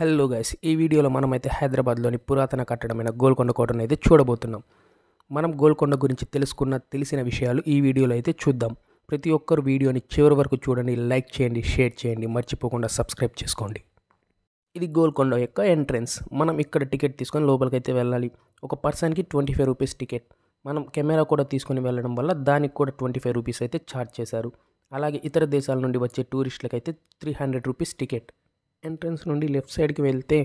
Hello guys, ఈ వీడియోలో మనమైతే హైదరాబాద్లోని పురాతన కట్టడమైన గోల్కొండ కోటను అయితే చూడబోతున్నాం. మనం గోల్కొండ గురించి తెలిసిన విషయాలు ఈ వీడియోలో అయితే చూద్దాం. ప్రతి ఒక్కరు వీడియోని చివరి వరకు చూడండి, లైక్ చేయండి, షేర్ చేయండి, మర్చిపోకుండా సబ్స్క్రైబ్ చేసుకోండి. ఇది గోల్కొండ యొక్క ఎంట్రన్స్. మనం ఇక్కడ టికెట్ తీసుకొని లోపలికి అయితే వెళ్ళాలి. ఒక పర్సన్కి 25 రూపీస్ టికెట్. మనం కెమెరా కూడా తీసుకొని వెళ్ళడం వల్ల దానికి కూడా 25 రూపీస్ అయితే ఛార్జ్ చేశారు. అలాగే ఇతర దేశాల నుండి వచ్చే టూరిస్టులకైతే 300 రూపీస్ టికెట్. ఎంట్రన్స్ నుండి లెఫ్ట్ సైడ్కి వెళ్తే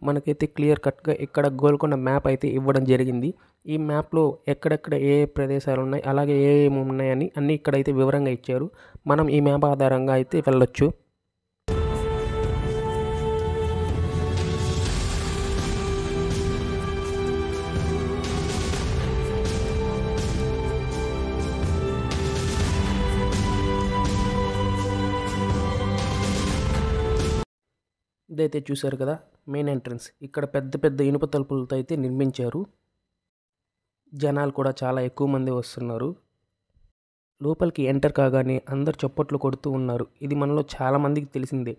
మనకైతే క్లియర్ కట్గా ఇక్కడ గోల్కొండ మ్యాప్ అయితే ఇవ్వడం జరిగింది. ఈ మ్యాప్లో ఎక్కడెక్కడ ఏ ప్రదేశాలు ఉన్నాయి, అలాగే ఏమేమి ఉన్నాయని అన్నీ ఇక్కడైతే వివరంగా ఇచ్చారు. మనం ఈ మ్యాప్ ఆధారంగా అయితే వెళ్ళొచ్చు. ఇదైతే చూశారు కదా మెయిన్ ఎంట్రన్స్. ఇక్కడ పెద్ద పెద్ద ఇనుప తలుపులతో అయితే నిర్మించారు. జనాలు కూడా చాలా ఎక్కువ మంది వస్తున్నారు. లోపలికి ఎంటర్ కాగానే అందరు చప్పట్లు కొడుతూ ఉన్నారు. ఇది మనలో చాలా మందికి తెలిసిందే.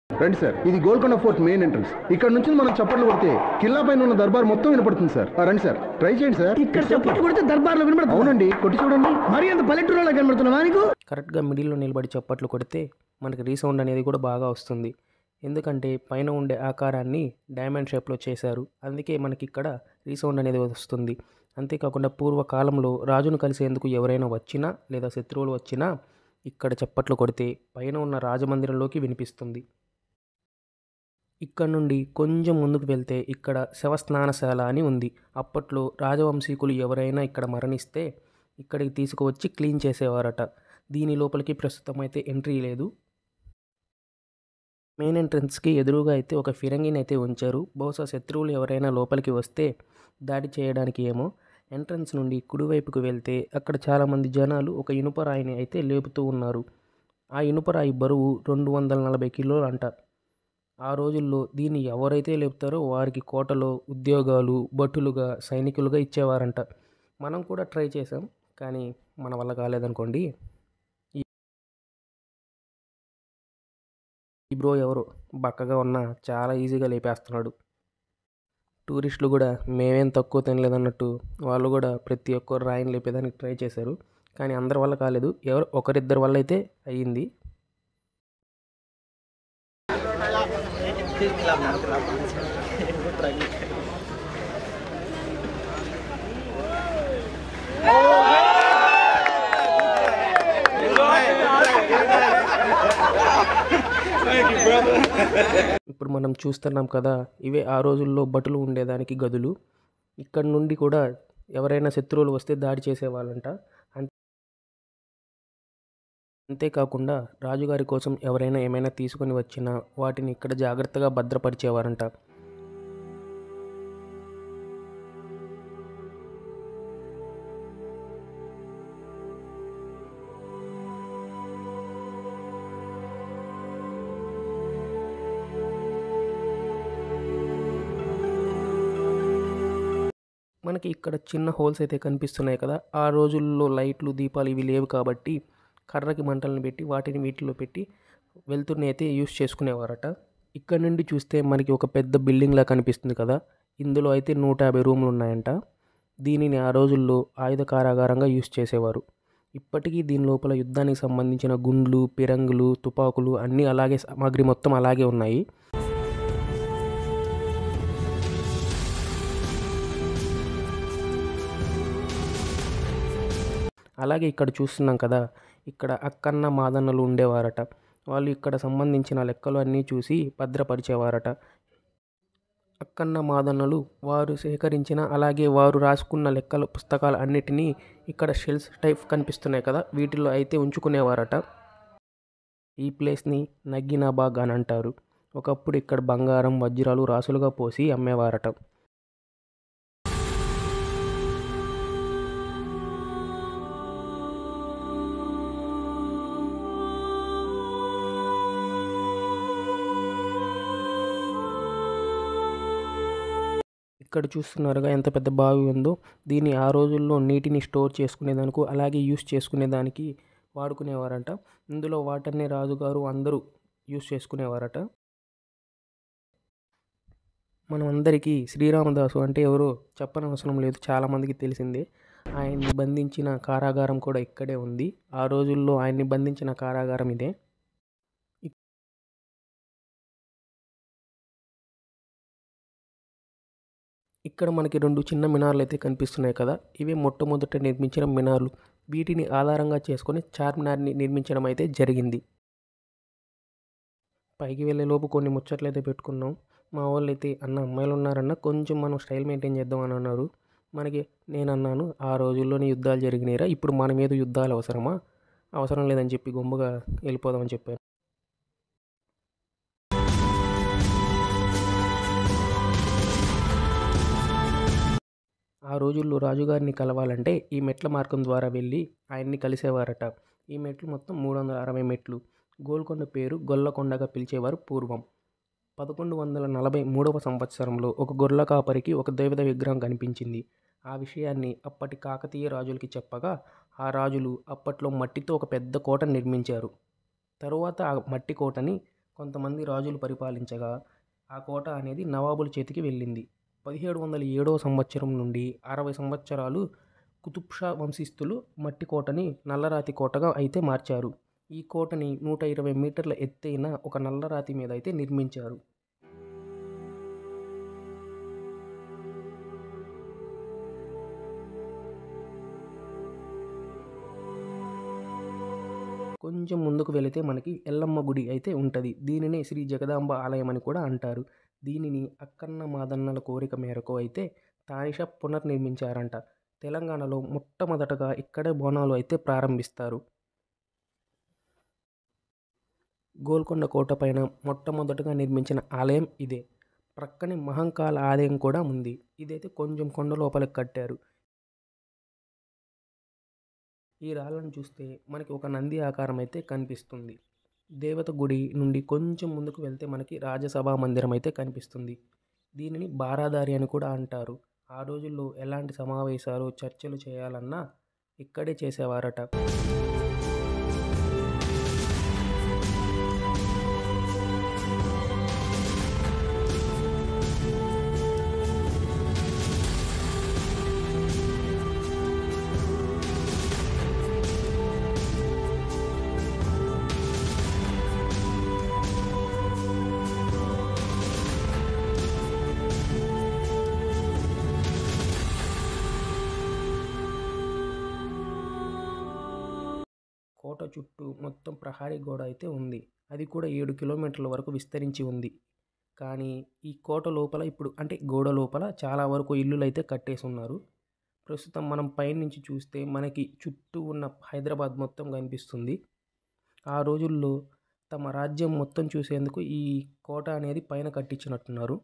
రండి సార్, ఇది గోల్కొండ ఫోర్ట్ మెయిన్ ఎంట్రన్స్. ఇక్కడ నుంచి మనం చప్పట్లు కొడితే కిల్లా పైన ఉన్న దర్బార్ మొత్తం వినపడుతుంది సార్. రండి సార్, ట్రై చేయండి సార్. ఇక్కడ చప్పట్లు కొడితే దర్బార్లో వినపడుతుంది. అవునండి, కొట్టి చూడండి. మరి అంత పల్లెటూరులో కనబడుతున్నా నీకు? కరెక్ట్గా మిడిల్లో నిలబడి చప్పట్లు కొడితే మనకి రీసౌండ్ అనేది కూడా బాగా వస్తుంది. ఎందుకంటే పైన ఉండే ఆకారాన్ని డైమండ్ షేప్లో చేశారు, అందుకే మనకి ఇక్కడ రీసౌండ్ అనేది వస్తుంది. అంతేకాకుండా పూర్వకాలంలో రాజును కలిసేందుకు ఎవరైనా వచ్చినా లేదా శత్రువులు వచ్చినా ఇక్కడ చప్పట్లు కొడితే పైన ఉన్న రాజమందిరంలోకి వినిపిస్తుంది. ఇక్కడ నుండి కొంచెం ముందుకు వెళ్తే ఇక్కడ శవస్నానశాల అని ఉంది. అప్పట్లో రాజవంశీకులు ఎవరైనా ఇక్కడ మరణిస్తే ఇక్కడికి తీసుకువచ్చి క్లీన్ చేసేవారట. దీని లోపలికి ప్రస్తుతం అయితే ఎంట్రీ లేదు. మెయిన్ ఎంట్రన్స్కి ఎదురుగా అయితే ఒక ఫిరంగిని అయితే ఉంచారు. బహుశా శత్రువులు ఎవరైనా లోపలికి వస్తే దాడి చేయడానికి ఏమో. ఎంట్రన్స్ నుండి కుడివైపుకు వెళ్తే అక్కడ చాలామంది జనాలు ఒక ఇనుపరాయిని అయితే లేపుతూ ఉన్నారు. ఆ ఇనుపరాయి బరువు 240 కిలోలు అంట. ఆ రోజుల్లో దీన్ని ఎవరైతే లేపుతారో వారికి కోటలో ఉద్యోగాలు, భటులుగా, సైనికులుగా ఇచ్చేవారంట. మనం కూడా ట్రై చేసాం, కానీ మన వల్ల కాలేదనుకోండి. ఈ బ్రో ఎవరో బక్కగా ఉన్న చాలా ఈజీగా లేపేస్తున్నాడు. టూరిస్టులు కూడా మేమేం తక్కువ తినలేదన్నట్టు వాళ్ళు కూడా ప్రతి ఒక్కరు రాయిని లేపేదానికి ట్రై చేశారు, కానీ అందరి వల్ల కాలేదు. ఎవరు ఒకరిద్దరి వల్ల అయితే అయ్యింది. ఇప్పుడు మనం చూస్తున్నాం కదా, ఇవే ఆ రోజుల్లో భటులు ఉండేదానికి గదులు. ఇక్కడ నుండి కూడా ఎవరైనా శత్రువులు వస్తే దాడి చేసేవాళ్ళంట. అంతేకాకుండా రాజుగారి కోసం ఎవరైనా ఏమైనా తీసుకొని వచ్చినా వాటిని ఇక్కడ జాగ్రత్తగా భద్రపరిచేవారంట. మనకి ఇక్కడ చిన్న హోల్స్ అయితే కనిపిస్తున్నాయి కదా. ఆ రోజుల్లో లైట్లు, దీపాలు ఇవి లేవు కాబట్టి కర్రకి మంటలను పెట్టి వాటిని వీటిలో పెట్టి వెలుతురుని అయితే యూస్ చేసుకునేవారట. ఇక్కడ నుండి చూస్తే మనకి ఒక పెద్ద బిల్డింగ్లా కనిపిస్తుంది కదా. ఇందులో అయితే 150 రూములు ఉన్నాయంట. దీనిని ఆ రోజుల్లో ఆయుధ కారాగారంగా యూస్ చేసేవారు. ఇప్పటికీ దీని లోపల యుద్ధానికి సంబంధించిన గుండ్లు, పిరంగులు, తుపాకులు అన్నీ అలాగే, సామాగ్రి మొత్తం అలాగే ఉన్నాయి. అలాగే ఇక్కడ చూస్తున్నాం కదా, ఇక్కడ అక్కన్న మాదన్నలు ఉండేవారట. వాళ్ళు ఇక్కడ సంబంధించిన లెక్కలు అన్నీ చూసి భద్రపరిచేవారట. అక్కన్న మాదన్నలు వారు సేకరించిన అలాగే వారు రాసుకున్న లెక్కల పుస్తకాలు అన్నిటినీ ఇక్కడ షెల్స్ టైప్ కనిపిస్తున్నాయి కదా, వీటిలో అయితే ఉంచుకునేవారట. ఈ ప్లేస్ని నగ్గినాబాగ్ అని అంటారు. ఒకప్పుడు ఇక్కడ బంగారం, వజ్రాలు రాసులుగా పోసి అమ్మేవారట. ఇక్కడ చూస్తున్నారుగా ఎంత పెద్ద బావి ఉందో. దీన్ని ఆ రోజుల్లో నీటిని స్టోర్ చేసుకునేదానికి అలాగే యూస్ చేసుకునేదానికి వాడుకునేవారంట. ఇందులో వాటర్ని రాజుగారు అందరూ యూస్ చేసుకునేవారట. మనం అందరికీ శ్రీరామదాసు అంటే ఎవరో చెప్పనవసరం లేదు, చాలామందికి తెలిసిందే. ఆయన్ని బంధించిన కారాగారం కూడా ఇక్కడే ఉంది. ఆ రోజుల్లో ఆయన్ని బంధించిన కారాగారం ఇదే. ఇక్కడ మనకి 2 చిన్న మినార్లు అయితే కనిపిస్తున్నాయి కదా, ఇవే మొట్టమొదట నిర్మించిన మినార్లు. వీటిని ఆధారంగా చేసుకొని చార్మినార్ని నిర్మించడం అయితే జరిగింది. పైకి వెళ్ళేలోపు కొన్ని ముచ్చట్లు అయితే పెట్టుకున్నాం. మా వాళ్ళు అయితే అన్న అమ్మాయిలు ఉన్నారన్న కొంచెం మనం స్టైల్ మెయింటైన్ చేద్దాం అని అన్నారు. నేను అన్నాను, ఆ రోజుల్లోనే యుద్ధాలు జరిగినాయిరా, ఇప్పుడు మన మీద యుద్ధాలు అవసరమా, అవసరం లేదని చెప్పి గొంబుగా వెళ్ళిపోదామని చెప్పాను. ఆ రోజుల్లో రాజుగారిని కలవాలంటే ఈ మెట్ల మార్గం ద్వారా వెళ్ళి ఆయన్ని కలిసేవారట. ఈ మెట్లు మొత్తం 360 మెట్లు. గోల్కొండ పేరు గొల్లకొండగా పిలిచేవారు పూర్వం. 1143వ సంవత్సరంలో ఒక గొర్రెల కాపరికి ఒక దేవత విగ్రహం కనిపించింది. ఆ విషయాన్ని అప్పటి కాకతీయ రాజులకి చెప్పగా ఆ రాజులు అప్పట్లో మట్టితో ఒక పెద్ద కోటను నిర్మించారు. తరువాత ఆ మట్టి కోటని కొంతమంది రాజులు పరిపాలించగా ఆ కోట అనేది నవాబుల చేతికి వెళ్ళింది. 1707వ సంవత్సరం నుండి 60 సంవత్సరాలు కుతుబ్ షా వంశస్థులు మట్టి కోటని నల్లరాతి కోటగా అయితే మార్చారు. ఈ కోటని 120 మీటర్ల ఎత్తైన ఒక నల్లరాతి మీద అయితే నిర్మించారు. కొంచెం ముందుకు వెళితే మనకి ఎల్లమ్మ గుడి అయితే ఉంటుంది. దీనినే శ్రీ జగదాంబ ఆలయం అని కూడా అంటారు. దీనిని అక్కన్న మాదన్నల కోరిక మేరకు అయితే తానిష పునర్నిర్మించారంట. తెలంగాణలో మొట్టమొదటగా ఇక్కడే బోనాలు అయితే ప్రారంభిస్తారు. గోల్కొండ కోట పైన మొట్టమొదటగా నిర్మించిన ఆలయం ఇదే. ప్రక్కనే మహంకాళ ఆలయం కూడా ఉంది. ఇదైతే కొంచెం కొండ లోపలికి కట్టారు. ఈ రాళ్ళను చూస్తే మనకి ఒక నంది ఆకారం అయితే కనిపిస్తుంది. దేవత గుడి నుండి కొంచెం ముందుకు వెళ్తే మనకి రాజసభా మందిరం అయితే కనిపిస్తుంది. దీనిని బారాదారి అని కూడా అంటారు. ఆ రోజుల్లో ఎలాంటి సమావేశాలు చర్చలు చేయాలన్నా ఇక్కడే చేసేవారట. కోట చుట్టూ మొత్తం ప్రహరీ గోడ అయితే ఉంది. అది కూడా 7 కిలోమీటర్ల వరకు విస్తరించి ఉంది. కానీ ఈ కోట లోపల ఇప్పుడు అంటే గోడ లోపల చాలా వరకు ఇల్లులు అయితే కట్టేసి ఉన్నారు. ప్రస్తుతం మనం పైనుంచి చూస్తే మనకి చుట్టూ ఉన్న హైదరాబాద్ మొత్తం కనిపిస్తుంది. ఆ రోజుల్లో తమ రాజ్యం మొత్తం చూసేందుకు ఈ కోట అనేది పైన కట్టించినట్టున్నారు.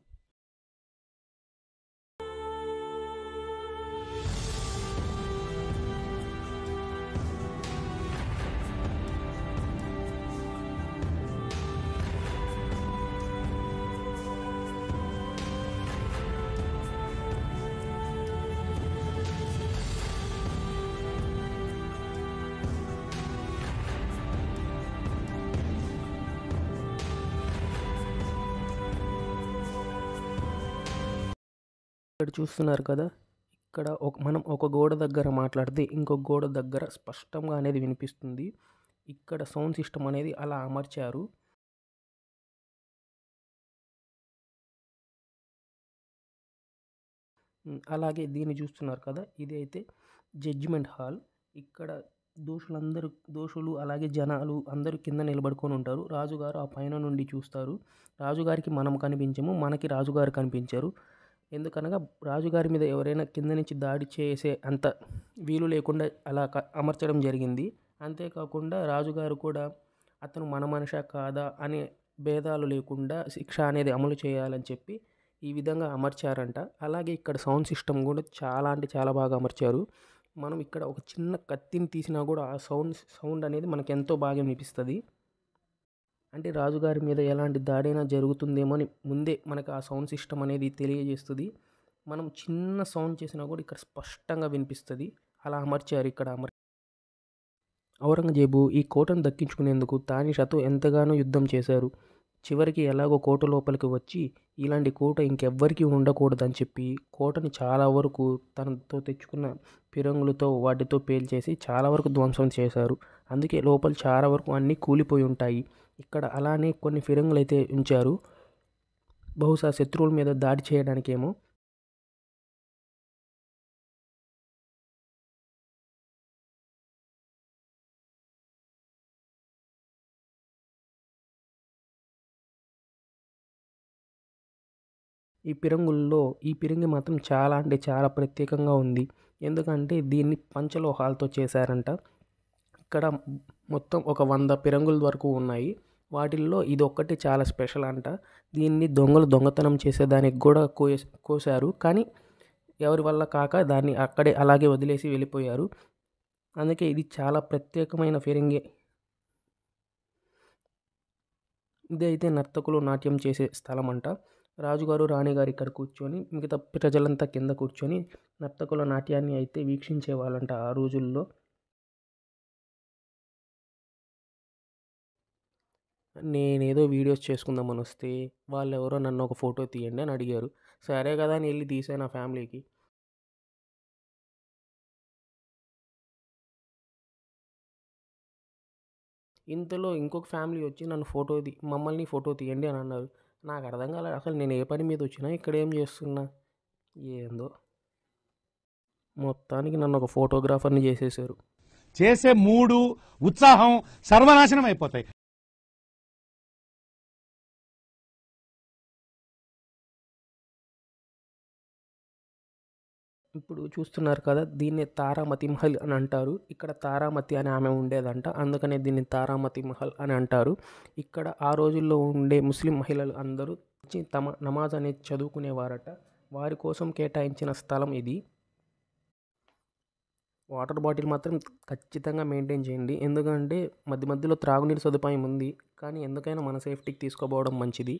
ఇక్కడ చూస్తున్నారు కదా, ఇక్కడ మనం ఒక గోడ దగ్గర మాట్లాడితే ఇంకొక గోడ దగ్గర స్పష్టంగా అనేది వినిపిస్తుంది. ఇక్కడ సౌండ్ సిస్టమ్ అనేది అలా అమర్చారు. అలాగే దీన్ని చూస్తున్నారు కదా, ఇది అయితే జడ్జిమెంట్ హాల్. ఇక్కడ దోషులు అలాగే జనాలు అందరూ కింద నిలబడుకొని ఉంటారు. రాజుగారు ఆ పైన నుండి చూస్తారు. రాజుగారికి మనం కనిపించము, మనకి రాజుగారు కనిపించారు. ఎందుకనగా రాజుగారి మీద ఎవరైనా కింద నుంచి దాడి చేసే అంత వీలు లేకుండా అలా అమర్చడం జరిగింది. అంతేకాకుండా రాజుగారు కూడా అతను మన మనిషా కాదా అనే భేదాలు లేకుండా శిక్ష అనేది అమలు చేయాలని చెప్పి ఈ విధంగా అమర్చారంట. అలాగే ఇక్కడ సౌండ్ సిస్టమ్ కూడా చాలా అంటే చాలా బాగా అమర్చారు. మనం ఇక్కడ ఒక చిన్న కత్తిని తీసినా కూడా ఆ సౌండ్ అనేది మనకు ఎంతో బాగా వినిపిస్తుంది. అంటే రాజుగారి మీద ఎలాంటి దాడైనా జరుగుతుందేమో అని ముందే మనకు ఆ సౌండ్ సిస్టమ్ అనేది తెలియజేస్తుంది. మనం చిన్న సౌండ్ చేసినా కూడా ఇక్కడ స్పష్టంగా వినిపిస్తుంది. అలా అమర్చారు ఇక్కడ. ఔరంగజేబు ఈ కోటను దక్కించుకునేందుకు తానిషాతో ఎంతగానో యుద్ధం చేశారు. చివరికి ఎలాగో కోట లోపలికి వచ్చి ఇలాంటి కోట ఇంకెవ్వరికీ ఉండకూడదని చెప్పి కోటని చాలా వరకు తనతో తెచ్చుకున్న ఫిరంగులతో వాటితో పేల్చేసి చాలా వరకు ధ్వంసం చేశారు. అందుకే లోపల చాలా వరకు అన్నీ కూలిపోయి ఉంటాయి. ఇక్కడ అలానే కొన్ని ఫిరంగులు అయితే ఉంచారు, బహుశా శత్రువుల మీద దాడి చేయడానికేమో. ఈ పిరంగి మాత్రం చాలా అంటే చాలా ప్రత్యేకంగా ఉంది. ఎందుకంటే దీన్ని పంచలోహాలతో చేశారంట. ఇక్కడ మొత్తం ఒక 100 పిరంగుల వరకు ఉన్నాయి. వాటిల్లో ఇది ఒక్కటి చాలా స్పెషల్ అంట. దీన్ని దొంగలు దొంగతనం చేసేదానికి కూడా కోసారు, కానీ ఎవరి వల్ల కాక దాన్ని అక్కడే అలాగే వదిలేసి వెళ్ళిపోయారు. అందుకే ఇది చాలా ప్రత్యేకమైన ఫిరంగి. ఇది అయితే నర్తకులు నాట్యం చేసే స్థలం అంట. రాజుగారు రాణిగారు ఇక్కడ కూర్చొని మిగతా ప్రజలంతా కింద కూర్చొని నర్తకుల నాట్యాన్ని అయితే వీక్షించేవాళ్ళంట ఆ రోజుల్లో. నేనేదో వీడియోస్ చేసుకుందామని వస్తే వాళ్ళెవరో నన్ను ఒక ఫోటో తీయండి అని అడిగారు. సరే కదా అని వెళ్ళి తీసాను నా ఫ్యామిలీకి. ఇంతలో ఇంకొక ఫ్యామిలీ వచ్చి మమ్మల్ని ఫోటో తీయండి అని అన్నారు. నాకు అర్థం కాలేదు, అసలు నేను ఏ పని మీద వచ్చినా ఇక్కడ ఏం చేస్తున్నా ఏందో. మొత్తానికి నన్ను ఒక ఫోటోగ్రాఫర్ని చేసేసారు. చేసే మూడు ఉత్సాహం సర్వనాశనం అయిపోతాయి. ఇప్పుడు చూస్తున్నారు కదా, దీన్ని తారామతి మహల్ అని అంటారు. ఇక్కడ తారామతి అనే ఆమె ఉండేదంట, అందుకనే దీన్ని తారామతి మహల్ అని అంటారు. ఇక్కడ ఆ రోజుల్లో ఉండే ముస్లిం మహిళలు అందరూ వచ్చి తమ నమాజ్ అనేది చదువుకునేవారట. వారి కోసం కేటాయించిన స్థలం ఇది. వాటర్ బాటిల్ మాత్రం ఖచ్చితంగా మెయింటైన్ చేయండి, ఎందుకంటే మధ్య మధ్యలో త్రాగునీరు సదుపాయం ఉంది, కానీ ఎందుకైనా మన సేఫ్టీకి తీసుకోపోవడం మంచిది.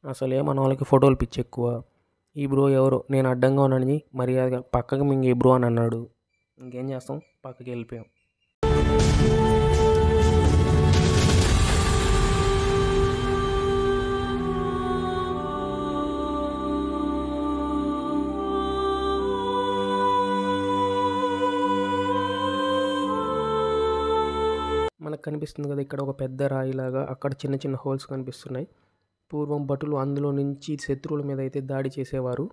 అసలే మన వాళ్ళకి ఫోటోలు పిచ్చి ఎక్కువ. ఈ బ్రో ఎవరో నేను అడ్డంగా ఉన్నానని మర్యాదగా పక్కకి మింగి బ్రో అని అన్నాడు. ఇంకేం చేస్తాం, పక్కకి వెళ్ళిపోయాం. మనకు కనిపిస్తుంది కదా ఇక్కడ ఒక పెద్ద రాయిలాగా, అక్కడ చిన్న చిన్న హోల్స్ కనిపిస్తున్నాయి. పూర్వం భటులు అందులో నుంచి శత్రువుల మీద అయితే దాడి చేసేవారు.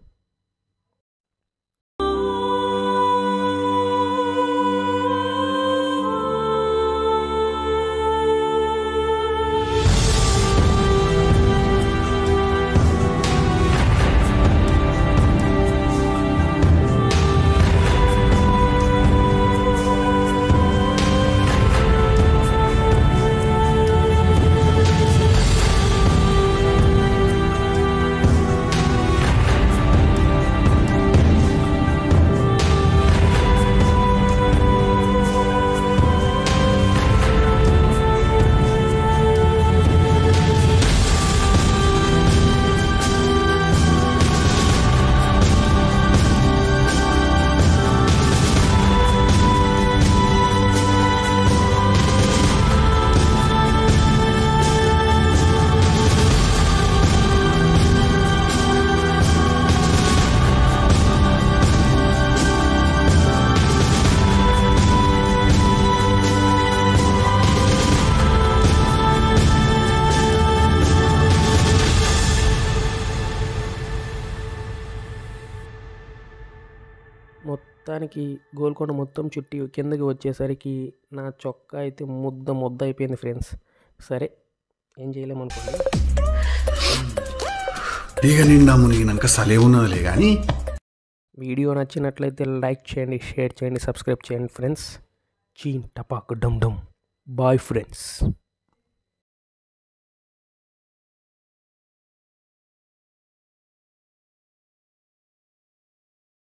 మొత్తానికి గోల్కొండ మొత్తం చుట్టి కిందకి వచ్చేసరికి నా చొక్కా అయితే ముద్ద అయిపోయింది ఫ్రెండ్స్. సరే ఏం చేయలేమనుకోండి. ఇక నిండా మునిగినాక సలే ఉన్నదిలే కానీ. వీడియో నచ్చినట్లయితే లైక్ చేయండి, షేర్ చేయండి, సబ్స్క్రైబ్ చేయండి ఫ్రెండ్స్. చీన్ టపాక్ డమ్ డమ్. Bye friends.